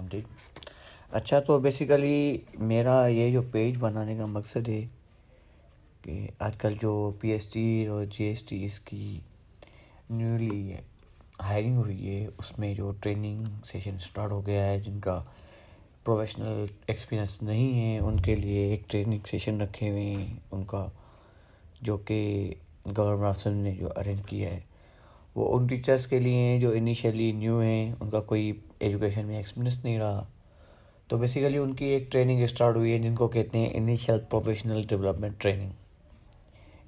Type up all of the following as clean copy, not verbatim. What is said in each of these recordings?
Something. अच्छा, तो basically मेरा ये जो पेज बनाने का मकसद है कि आजकल जो पीएचडी और जीएसटी इसकी न्यूली हायरिंग हुई है, उसमें जो ट्रेनिंग सेशन स्टार्ट हो गया है, जिनका प्रोफेशनल एक्सपीरियंस नहीं है उनके लिए एक ट्रेनिंग सेशन रखे हुए हैं उनका, जो कि गवर्नमेंट ने जो अरेंज किया है वो उन टीचर्स के लिए हैं जो इनिशियली न्यू हैं, उनका कोई एजुकेशन में एक्सपीरियंस नहीं रहा। तो बेसिकली उनकी एक ट्रेनिंग स्टार्ट हुई है जिनको कहते हैं इनिशियल प्रोफेशनल डेवलपमेंट ट्रेनिंग,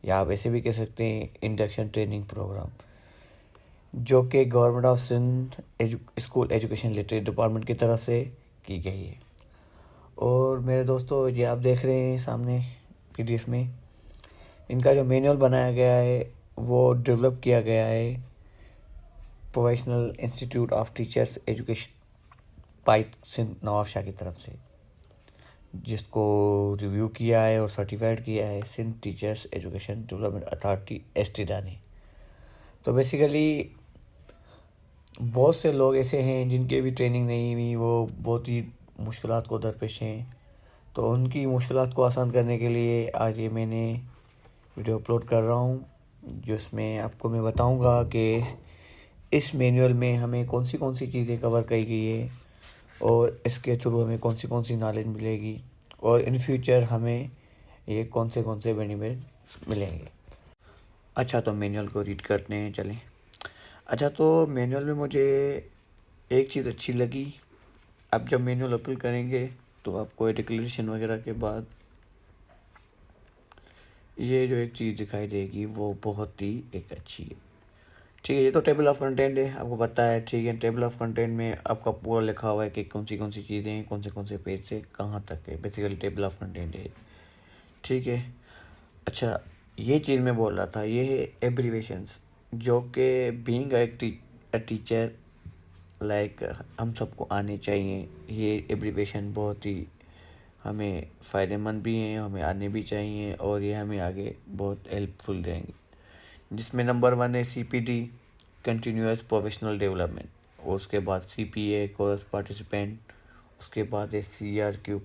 या आप ऐसे भी कह सकते हैं इंडक्शन ट्रेनिंग प्रोग्राम, जो कि government of Sindh school education literary department की तरफ से की गई है। और मेरे दोस्तों, ये आप देख रहे हैं सामने पीडीएफ में इनका जो मैनुअल बनाया गया है वो डेवलप किया गया है professional institute of teachers education पाइक सिंध नवाब शाह की तरफ से, जिसको रिव्यू किया है और सर्टिफाइड किया है Sindh teachers education development authority STEDA ने। तो बेसिकली बहुत से लोग ऐसे हैं जिनके भी ट्रेनिंग नहीं हुई, वो बहुत ही मुश्किलात को दरपेश हैं। तो उनकी मुश्किलात को आसान करने के लिए आज ये मैंने वीडियो अपलोड कर रहा हूँ, जिसमें आपको मैं बताऊँगा कि इस मैनुअल में हमें कौन सी चीज़ें कवर की गई है और इसके थ्रू हमें कौन सी नॉलेज मिलेगी और इन फ्यूचर हमें ये कौन से बेनिफिट मिलेंगे। अच्छा, तो मैनुअल को रीड करते हैं, चलें। अच्छा, तो मैनुअल में मुझे एक चीज़ अच्छी लगी। अब जब मैनुअल ओपन करेंगे तो आपको डिक्लेरेशन वगैरह के बाद ये जो एक चीज़ दिखाई देगी वो बहुत ही एक अच्छी है। ठीक है, ये तो टेबल ऑफ कंटेंट है, आपको पता है। ठीक है, टेबल ऑफ कंटेंट में आपका पूरा लिखा हुआ है कि कौन सी चीज़ें हैं, कौन से पेज से कहाँ तक है, बेसिकली टेबल ऑफ कंटेंट है। ठीक है। अच्छा, ये चीज़ मैं बोल रहा था, ये है एब्रीवेशंस, जो कि बीइंग अ टीचर लाइक हम सबको आने चाहिए। ये एब्रीवेशन बहुत ही हमें फ़ायदेमंद भी हैं, हमें आने भी चाहिए और ये हमें आगे बहुत हेल्पफुल रहेंगे। जिसमें नंबर 1 है CPD कंटिन्यूअस प्रोफेशनल डेवलपमेंट, और उसके बाद CPA कोर्स पार्टिसिपेंट, उसके बाद है CRQ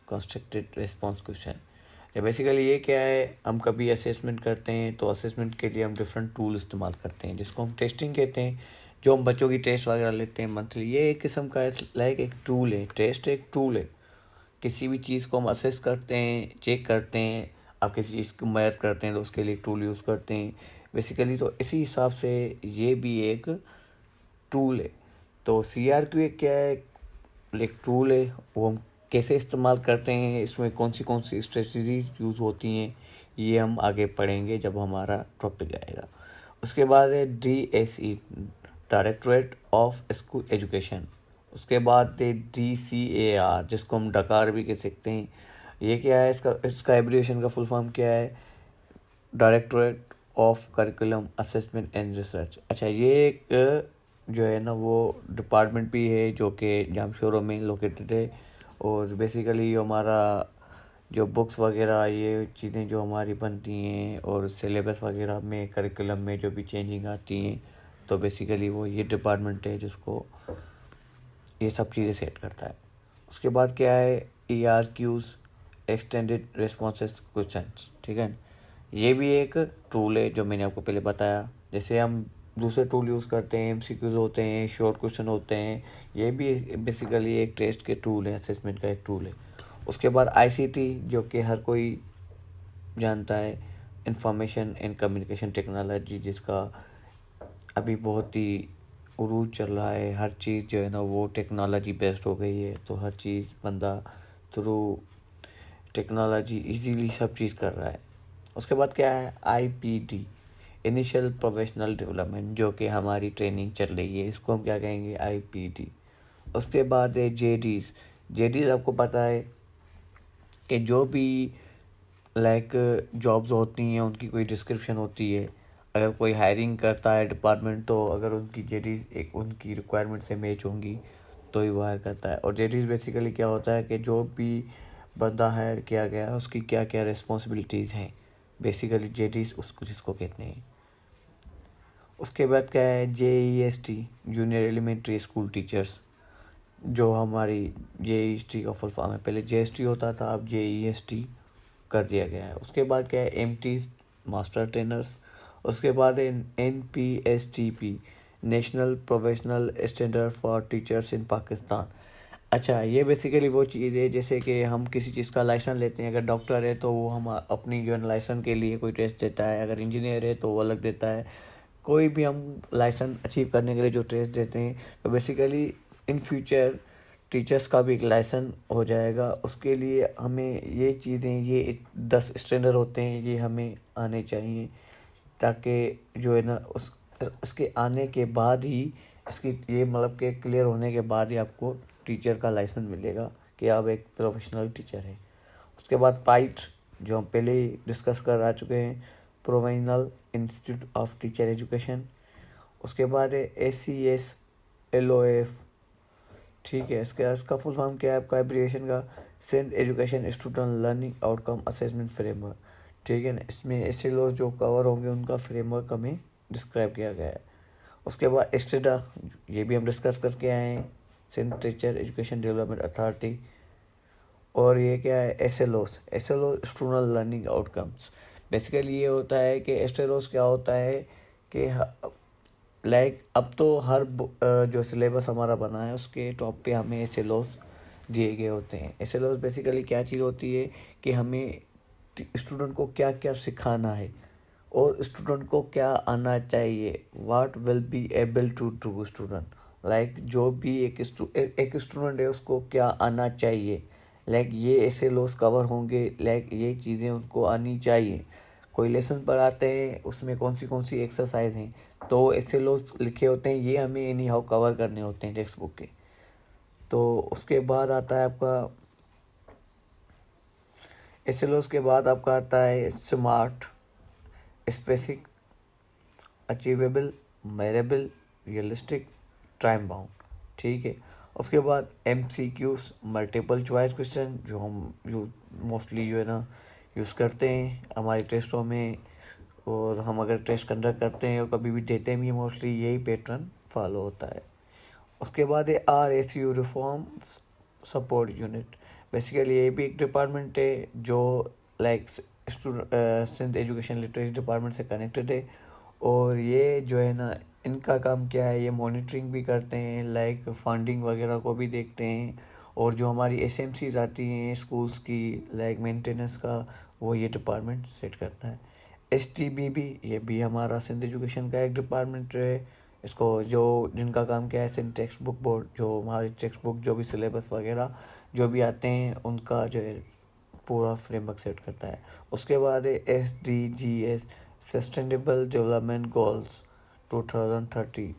constructed response question. Basically ये क्या है, हम कभी असेसमेंट करते हैं तो असेसमेंट के लिए हम डिफरेंट टूल इस्तेमाल करते हैं जिसको हम टेस्टिंग कहते हैं। जो हम बच्चों की टेस्ट वगैरह लेते हैं मंथली, ये एक किस्म का लाइक एक टूल है। टेस्ट एक टूल है, किसी भी चीज़ को हम असेस करते हैं, चेक करते हैं। आप किसी चीज़ को मेजर करते हैं तो उसके लिए टूल यूज़ करते हैं बेसिकली। तो इसी हिसाब से ये भी एक टूल है। तो CRQ एक क्या है, एक टूल है, वो हम कैसे इस्तेमाल करते हैं, इसमें कौन सी स्ट्रेटजी यूज़ होती हैं, ये हम आगे पढ़ेंगे जब हमारा टॉपिक आएगा। उसके बाद है DSE directorate of school education. उसके बाद है DCAR, जिसको हम डकार भी कह सकते हैं। ये क्या है, इसका एब्रिविएशन का फुल फॉर्म क्या है, directorate of curriculum assessment and research. अच्छा, ये एक जो है ना वो डिपार्टमेंट भी है जो कि जामशोरों में लोकेटेड है। और बेसिकली हमारा जो बुक्स वगैरह, ये चीज़ें जो हमारी बनती हैं और सिलेबस वगैरह में करिकुलम में जो भी चेंजिंग आती हैं, तो बेसिकली वो ये डिपार्टमेंट है जिसको ये सब चीज़ें सेट करता है। उसके बाद क्या है, ERQs एक्सटेंडेड रिस्पॉन्सेस क्वेश्चंस। ठीक है, ये भी एक टूल है जो मैंने आपको पहले बताया। जैसे हम दूसरे टूल यूज़ करते हैं, MCQs होते हैं, शॉर्ट क्वेश्चन होते हैं, ये भी बेसिकली एक टेस्ट के टूल है, असेसमेंट का एक टूल है। उसके बाद ICT, जो कि हर कोई जानता है, इंफॉर्मेशन एंड कम्युनिकेशन टेक्नोलॉजी, जिसका अभी बहुत ही उरूज चल रहा है। हर चीज़ जो है ना वो टेक्नोलॉजी बेस्ड हो गई है, तो हर चीज़ बंदा थ्रू टेक्नोलॉजी इजीली सब चीज़ कर रहा है। उसके बाद क्या है, IPD इनिशियल प्रोफेशनल डेवलपमेंट, जो कि हमारी ट्रेनिंग चल रही है, इसको हम क्या कहेंगे, IPD। उसके बाद है JDs आपको पता है कि जो भी लाइक जॉब्स होती हैं उनकी कोई डिस्क्रिप्शन होती है। अगर कोई हायरिंग करता है डिपार्टमेंट, तो अगर उनकी JDs एक उनकी रिक्वायरमेंट से मैच होंगी तो ही वो हायर करता है। और JDs बेसिकली क्या होता है कि जो भी बंदा हायर किया गया है उसकी क्या क्या रिस्पॉन्सिबिलिटीज़ हैं, बेसिकली JDs उसको जिसको कहते हैं। उसके बाद क्या है, JEST junior elementary school teachers. जो हमारी JEST का फुल फॉर्म है। पहले JST होता था, अब JEST कर दिया गया है। उसके बाद क्या है, MT मास्टर ट्रेनर्स। उसके बाद है NPSTP, national professional standard for teachers in Pakistan. अच्छा, ये बेसिकली वो चीज़ है जैसे कि हम किसी चीज़ का लाइसेंस लेते हैं। अगर डॉक्टर है तो वो हम अपनी जो लाइसेंस के लिए कोई टेस्ट देता है, अगर इंजीनियर है तो वो अलग देता है। कोई भी हम लाइसेंस अचीव करने के लिए जो टेस्ट देते हैं, तो बेसिकली इन फ्यूचर टीचर्स का भी एक लाइसेंस हो जाएगा। उसके लिए हमें ये चीज़ें, ये 10 स्टैंडर्ड होते हैं, ये हमें आने चाहिए, ताकि जो है ना उसके आने के बाद ही इसकी ये मतलब कि क्लियर होने के बाद ही आपको टीचर का लाइसेंस मिलेगा कि आप एक प्रोफेशनल टीचर हैं। उसके बाद पाइट, जो हम पहले ही डिस्कस कर आ चुके हैं, provisional institute of teacher education. उसके बाद है ACS LOF, ठीक है। इसका फुल फॉर्म क्या है आपका, एब्रिएशन का Sindh education student learning outcome assessment framework, ठीक है ना। इसमें ऐसे लोग जो कवर होंगे उनका फ्रेमवर्क हमें डिस्क्राइब किया गया है। उसके बाद स्टेडा, ये भी हम डिस्कस करके आए हैं, Sindh teacher education development authority. और ये क्या है, SLO student learning outcomes. Basically ये होता है कि SLOs क्या होता है कि लाइक अब तो हर जो सिलेबस हमारा बना है उसके टॉप पे हमें SLOs दिए गए होते हैं। SLOs बेसिकली क्या चीज़ होती है कि हमें स्टूडेंट को क्या क्या सिखाना है और स्टूडेंट को क्या आना चाहिए, what will be able to do student. Like जो भी एक स्टूडेंट है उसको क्या आना चाहिए, लाइक ये ऐसे लॉस कवर होंगे, लाइक ये चीज़ें उनको आनी चाहिए। कोई लेसन पढ़ाते हैं उसमें कौन सी एक्सरसाइज हैं, तो ऐसे लॉस लिखे होते हैं, ये हमें एनी हाउ कवर करने होते हैं टेक्स्ट बुक के। तो उसके बाद आता है आपका ऐसे लॉस के बाद आपका आता है smart, specific, achievable, measurable, realistic, time bound, ठीक है। उसके बाद MCQs, मल्टीपल चॉइस क्वेश्चन, जो हम मोस्टली जो है ना यूज़ करते हैं हमारे टेस्टों में, और हम अगर टेस्ट कंडक्ट करते हैं और कभी भी देते हैं भी, मोस्टली यही पैटर्न फॉलो होता है। उसके बाद है RSU reform support unit. Basically ये भी एक डिपार्टमेंट है जो like Sindh education literacy department से कनेक्टेड है। और ये जो है ना इनका काम क्या है, ये मॉनिटरिंग भी करते हैं, लाइक फंडिंग वगैरह को भी देखते हैं। और जो हमारी SMCs आती हैं स्कूल्स की, लाइक मेंटेनेंस का, वो ये डिपार्टमेंट सेट करता है। STBB, ये भी हमारा सिंध एजुकेशन का एक डिपार्टमेंट है। इसको जो जिनका काम क्या है, सिंध टेक्स्ट बुक बोर्ड, जो हमारी टेक्स्ट बुक जो भी सिलेबस वगैरह जो भी आते हैं उनका जो है पूरा फ्रेमवर्क सेट करता है। उसके बाद है SDGs, सस्टेनेबल डेवलपमेंट गोल्स 2030,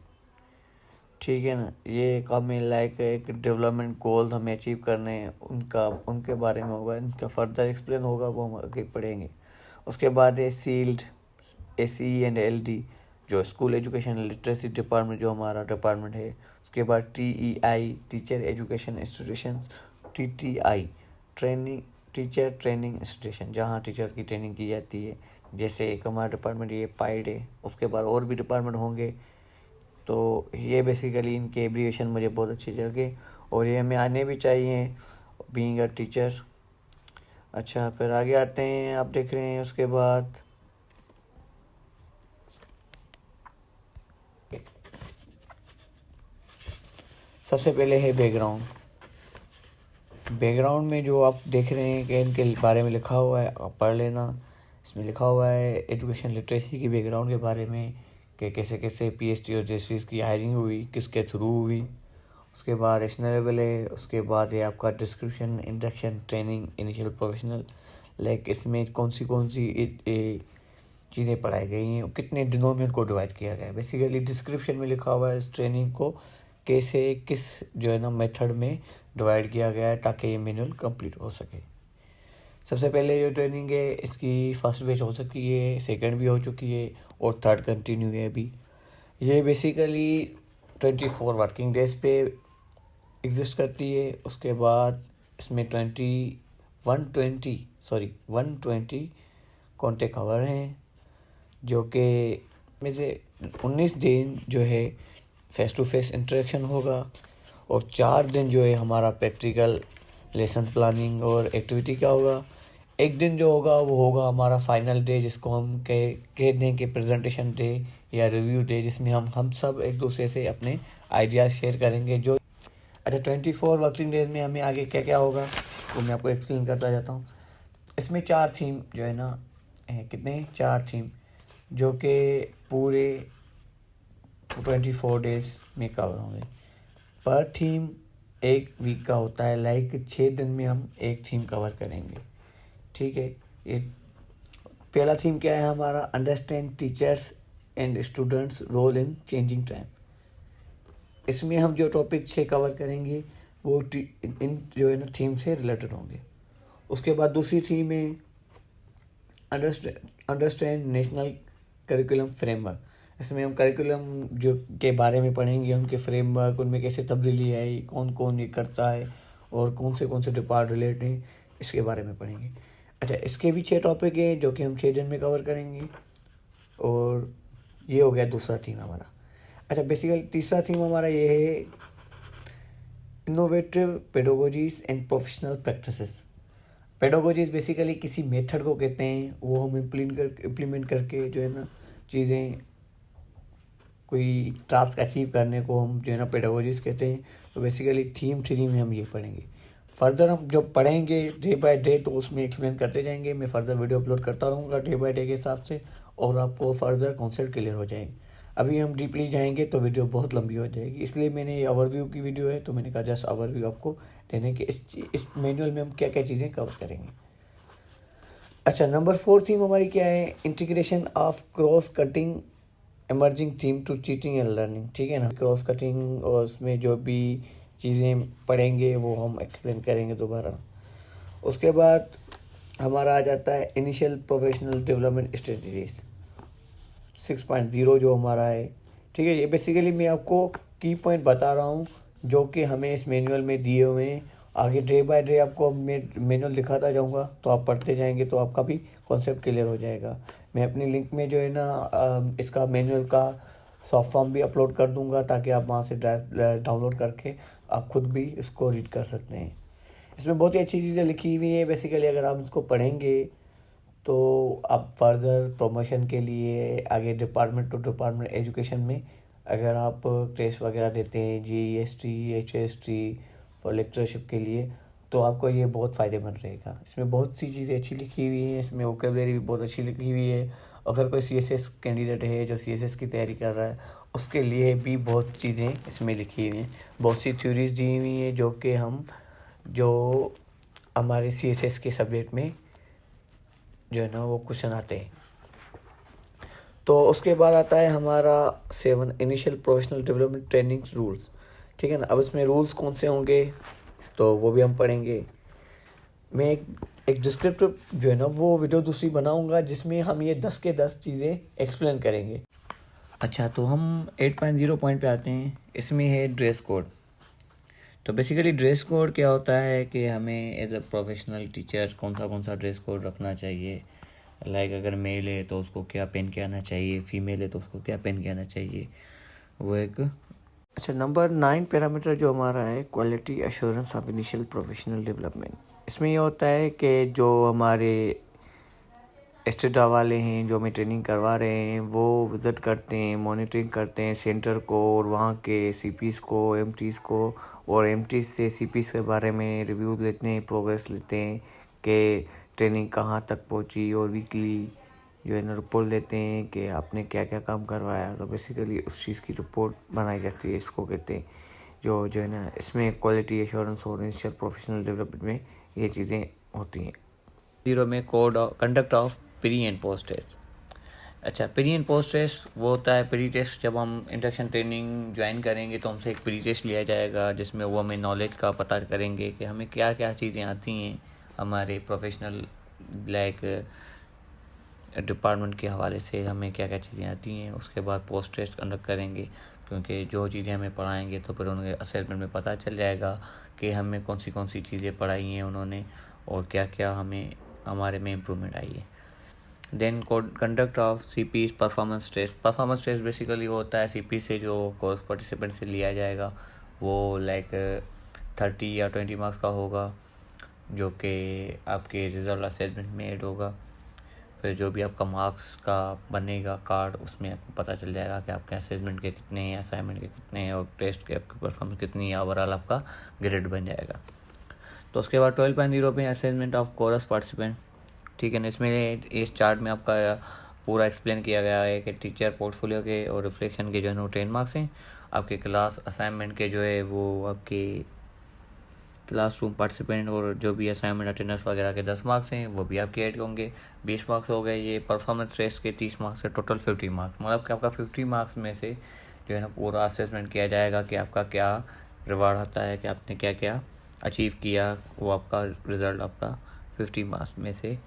ठीक है ना। ये हमें लाइक एक डेवलपमेंट गोल हमें अचीव करने हैं, उनके बारे में होगा, इनका फर्दर एक्सप्लेन होगा, वो हम आगे पढ़ेंगे। उसके बाद है सील्ड, SENLD, जो स्कूल एजुकेशन लिटरेसी डिपार्टमेंट जो हमारा डिपार्टमेंट है। उसके बाद TEI, teacher education institutions, TTI, training teacher training institution, जहाँ टीचर की ट्रेनिंग की जाती है। जैसे एक हमारा डिपार्टमेंट ये पाइड है, उसके बाद और भी डिपार्टमेंट होंगे। तो ये बेसिकली इनके एब्रीविएशन मुझे बहुत अच्छी लगे और ये हमें आने भी चाहिए बीइंग अ टीचर। अच्छा, फिर आगे आते हैं, आप देख रहे हैं उसके बाद सबसे पहले है बैकग्राउंड में जो आप देख रहे हैं कि इनके बारे में लिखा हुआ है, आप पढ़ लेना। इसमें लिखा हुआ है एजुकेशन लिटरेसी की बैकग्राउंड के बारे में कि कैसे कैसे PhD और JCs की हायरिंग हुई, किसके थ्रू हुई। उसके बाद रेशनरेबल है। उसके बाद है आपका description, induction, training, initial professional, like इसमें कौन सी चीज़ें पढ़ाई गई हैं, कितने दिनों में उनको डिवाइड किया गया है। बेसिकली डिस्क्रिप्शन में लिखा हुआ है इस ट्रेनिंग को कैसे किस जो है ना मेथड में डिवाइड किया गया है ताकि ये मैनुअल कंप्लीट हो सके। सबसे पहले जो ट्रेनिंग है इसकी फर्स्ट बैच हो चुकी है, सेकंड भी हो चुकी है और थर्ड कंटिन्यू है अभी। ये बेसिकली 24 वर्किंग डेज पे एग्जिस्ट करती है। उसके बाद इसमें 120 कॉन्टेक्ट आवर हैं, जो कि में से 19 दिन जो है फेस टू फेस इंटरेक्शन होगा और 4 दिन जो है हमारा प्रैक्टिकल लेसन प्लानिंग और एक्टिविटी का होगा। एक दिन जो होगा वो होगा हमारा फाइनल डे, जिसको हम कह दें कि प्रेजेंटेशन डे या रिव्यू डे, जिसमें हम सब एक दूसरे से अपने आइडियाज़ शेयर करेंगे। जो 24 वर्किंग डेज में हमें आगे क्या क्या होगा वो मैं आपको एक्सप्लेन करता जाता हूँ। इसमें 4 थीम जो है ना कितने 4 थीम जो कि पूरे 24 डेज में कवर होंगे। पर थीम एक वीक का होता है, लाइक 6 दिन में हम एक थीम कवर करेंगे। ठीक है, ये पहला थीम क्या है हमारा, understand teachers and students role in changing time. इसमें हम जो टॉपिक 6 कवर करेंगे वो इन जो है ना थीम से रिलेटेड होंगे। उसके बाद दूसरी थीम है अंडरस्टैंड नेशनल करिकुलम फ्रेमवर्क। इसमें हम करिकुलम जो के बारे में पढ़ेंगे, उनके फ्रेमवर्क, उनमें कैसे तब्दीली आई, कौन कौन ये करता है और कौन से डिपार्ट रिलेटेड हैं, इसके बारे में पढ़ेंगे। अच्छा, इसके भी 6 टॉपिक हैं जो कि हम 6 दिन में कवर करेंगे। और ये हो गया दूसरा थीम हमारा। अच्छा, बेसिकली तीसरा थीम हमारा ये है innovative pedagogies and professional practices. Pedagogies basically किसी मेथड को कहते हैं, वो हम इम्प्लीमेंट करके जो है ना चीज़ें, कोई टास्क अचीव करने को हम जो है ना पेडागोजीज कहते हैं। तो बेसिकली थीम 3 में हम ये पढ़ेंगे। फर्दर हम जब पढ़ेंगे डे बाय डे तो उसमें एक्सप्लेन करते जाएंगे। मैं फर्दर वीडियो अपलोड करता रहूँगा डे बाय डे के हिसाब से, और आपको फर्दर कॉन्सेप्ट क्लियर हो जाएंगे। अभी हम डीपली जाएंगे तो वीडियो बहुत लंबी हो जाएगी, इसलिए मैंने ये ओवरव्यू की वीडियो है तो मैंने कहा जस्ट ओवरव्यू आपको देने के इस मैनुअल में हम क्या क्या चीज़ें कवर करेंगे। अच्छा, नंबर 4 थीम हमारी क्या है, integration of cross cutting emerging theme to teaching and learning. ठीक है ना, क्रॉस कटिंग और उसमें जो भी चीज़ें पढ़ेंगे वो हम एक्सप्लेन करेंगे दोबारा। उसके बाद हमारा आ जाता है इनिशियल प्रोफेशनल डेवलपमेंट स्ट्रेटजीज 6.0 जो हमारा है। ठीक है, ये बेसिकली मैं आपको की पॉइंट बता रहा हूँ जो कि हमें इस मैनुअल में दिए हुए हैं। आगे डे बाय डे आपको मैं मैनुअल दिखाता जाऊँगा तो आप पढ़ते जाएंगे तो आपका भी कॉन्सेप्ट क्लियर हो जाएगा। मैं अपनी लिंक में जो है ना इसका मैनुअल का सॉफ्ट फॉर्म भी अपलोड कर दूंगा ताकि आप वहाँ से डाउनलोड करके आप खुद भी इसको रीड कर सकते हैं। इसमें बहुत ही अच्छी चीज़ें लिखी हुई हैं। बेसिकली अगर आप इसको पढ़ेंगे तो आप फर्दर प्रमोशन के लिए आगे डिपार्टमेंट टू डिपार्टमेंट एजुकेशन में अगर आप टेस्ट वगैरह देते हैं GEST HST फॉर लेक्चरशिप के लिए, तो आपको ये बहुत फ़ायदेमंद रहेगा। इसमें बहुत सी चीज़ें अच्छी लिखी हुई हैं, इसमें वोकेबलरी भी बहुत अच्छी लिखी हुई है। अगर कोई CSS कैंडिडेट है जो CSS की तैयारी कर रहा है उसके लिए भी बहुत चीज़ें इसमें लिखी हुई हैं। बहुत सी थ्योरीज दी हुई हैं जो हमारे CSS के सब्जेक्ट में जो है ना वो क्वेश्चन आते हैं। तो उसके बाद आता है हमारा 7 initial professional development training rules. ठीक है ना, अब इसमें रूल्स कौन से होंगे तो वो भी हम पढ़ेंगे। मैं एक डिस्क्रिप्टिव जो है ना वो वीडियो दूसरी बनाऊंगा जिसमें हम ये 10 के 10 चीज़ें एक्सप्लेन करेंगे। अच्छा, तो हम 8.0 पॉइंट पे आते हैं। इसमें है ड्रेस कोड। तो बेसिकली ड्रेस कोड क्या होता है कि हमें एज अ प्रोफेशनल टीचर कौन सा ड्रेस कोड रखना चाहिए। लाइक अगर मेल है तो उसको क्या पहन के आना चाहिए, फीमेल है तो उसको क्या पहन के आना चाहिए, वो एक। अच्छा, नंबर 9 पैरामीटर जो हमारा है quality assurance of initial professional development. इसमें ये होता है कि जो हमारे स्टेटा वाले हैं जो हमें ट्रेनिंग करवा रहे हैं वो विज़िट करते हैं, मॉनिटरिंग करते हैं सेंटर को और वहाँ के CPs को, MTs को, और MTs से CPs के बारे में रिव्यूज़ लेते हैं, प्रोग्रेस लेते हैं कि ट्रेनिंग कहाँ तक पहुँची, और वीकली जो है ना रिपोर्ट लेते हैं कि आपने क्या क्या काम करवाया। तो बेसिकली उस चीज़ की रिपोर्ट बनाई जाती है, इसको कहते हैं जो है ना इसमें क्वालिटी एश्योरेंस और इनिशियल प्रोफेशनल डेवलपमेंट में ये चीज़ें होती हैं। 0 में conduct of pre and post test. अच्छा, प्री एंड पोस्ट टेस्ट वो होता है प्री टेस्ट जब हम इंडक्शन ट्रेनिंग ज्वाइन करेंगे तो हमसे एक प्री टेस्ट लिया जाएगा जिसमें वो हमें नॉलेज का पता करेंगे कि हमें क्या क्या चीज़ें आती हैं हमारे प्रोफेशनल लाइक डिपार्टमेंट के हवाले से हमें क्या क्या चीज़ें आती हैं। उसके बाद पोस्ट टेस्ट कंडक्ट करेंगे क्योंकि जो चीज़ें हमें पढ़ाएंगे तो फिर उनके असेसमेंट में पता चल जाएगा कि हमें कौन सी चीज़ें पढ़ाई हैं उन्होंने और क्या क्या हमारे में इम्प्रूवमेंट आई है। Then conduct of CPs performance test. Performance test basically वो होता है CP से जो कोर्स पार्टिसिपेंट से लिया जाएगा वो लाइक 30 या 20 मार्क्स का होगा, जो कि आपके रिजल्ट असेसमेंट में ऐड होगा। फिर जो भी आपका मार्क्स का बनेगा कार्ड, उसमें आपको पता चल जाएगा कि आपके असेसमेंट के कितने हैं, असाइनमेंट के कितने हैं और टेस्ट के आपकी परफॉर्मेंस कितनी है, ओवरऑल आपका ग्रेड बन जाएगा। तो उसके बाद 12.0 पे असेसमेंट ऑफ कोरस पार्टिसिपेंट, ठीक है ना। इसमें इस चार्ट में आपका पूरा एक्सप्लेन किया गया है कि टीचर पोर्टफोलियो के और रिफ्लेक्शन के जो है ना 10 मार्क्स हैं, आपके क्लास असाइनमेंट के जो है वो आपके क्लासरूम पार्टिसिपेंट और जो भी असाइनमेंट अटेंडेंस वगैरह के 10 मार्क्स हैं वो भी आपके ऐड होंगे, 20 मार्क्स हो गए। ये परफॉर्मेंस टेस्ट के 30 मार्क्स है, टोटल 50 मार्क्स। मतलब कि आपका 50 मार्क्स में से जो है ना पूरा असेसमेंट किया जाएगा कि आपका क्या रिवार्ड आता है, कि आपने क्या क्या अचीव किया, वो आपका रिज़ल्ट आपका 50 मार्क्स में से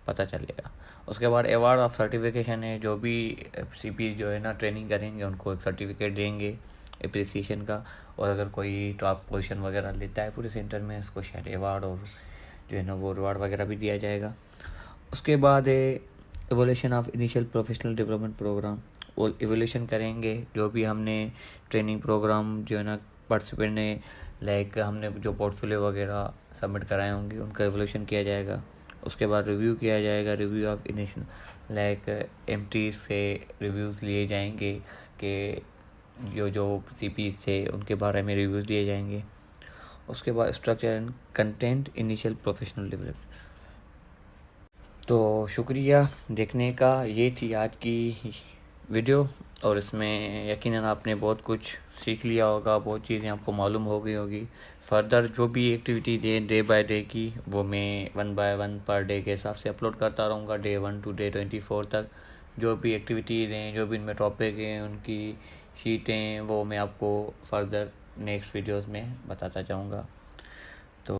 पता चलेगा। उसके बाद अवार्ड ऑफ सर्टिफिकेशन है, जो भी CP जो है ना ट्रेनिंग करेंगे उनको एक सर्टिफिकेट देंगे एप्रिसिएशन का, और अगर कोई टॉप पोजीशन वगैरह लेता है पूरे सेंटर में, उसको शायद अवार्ड और जो है ना वो रिवार्ड वगैरह भी दिया जाएगा। उसके बाद है evolution of initial professional development programme, और एवोल्यूशन करेंगे जो भी हमने ट्रेनिंग प्रोग्राम जो है ना पार्टिसिपेंट ने लाइक हमने जो पोर्टफोलियो वगैरह सबमिट कराए होंगे उनका एवोल्यूशन किया जाएगा। उसके बाद रिव्यू किया जाएगा, review of initial like MT से रिव्यूज़ लिए जाएंगे कि जो CPs थे उनके बारे में रिव्यूज़ दिए जाएंगे। उसके बाद structure and content initial professional development. तो शुक्रिया देखने का, ये थी आज की वीडियो, और इसमें यकीनन आपने बहुत कुछ सीख लिया होगा, बहुत चीज़ें आपको मालूम हो गई होगी। फर्दर जो भी एक्टिविटी डे बाय डे की, वो मैं 1 बाय 1 पर डे के हिसाब से अपलोड करता रहूँगा, Day 1 to Day 24 तक। जो भी एक्टिविटीज़ हैं, जो भी इनमें टॉपिक हैं, उनकी शीटें वो मैं आपको फर्दर नेक्स्ट वीडियोस में बताता जाऊँगा।